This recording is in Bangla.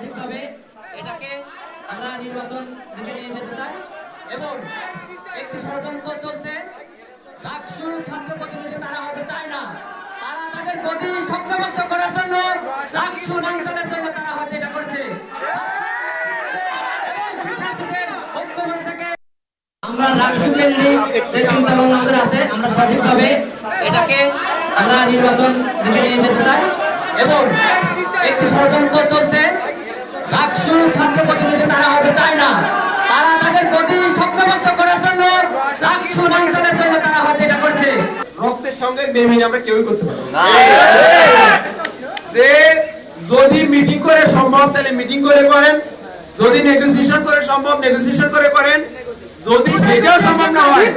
সঠিকভাবে এটাকে আমরা নির্বাচন দিকে নিয়ে যেতে চাই এবং একটি ষড়যন্ত্র চলছে। ডাকসু ছাত্র প্রতিনিধি তারা হতে চায় না, তারা তাদের গতি শক্তপোক্ত করার জন্য ডাকসু অঞ্চলের জন্য তারা হয়তো এটা করছে। আমরা ডাকসু কেন্দ্রিক যে চিন্তা ভাবনা আমাদের আছে, আমরা সঠিকভাবে এটাকে আমরা নির্বাচন দিকে নিয়ে যেতে চাই এবং একটি ষড়যন্ত্র চলছে। ডাকসু ছাত্র প্রতিনিধি তারা হতে চায় না, তারা তাদের গতি শক্তপোক্ত করার জন্য ডাকসু অঞ্চলের জন্য তারা হয়তো এটা করছে। রক্তের সঙ্গে বেমিনি আমরা কেউই করতে পারবো না। যে যদি মিটিং করে সম্ভব তাহলে মিটিং করে করেন, যদি নেগোসিয়েশন করে সম্ভব নেগোসিয়েশন করে করেন, যদি সেটাও সম্ভব না হয়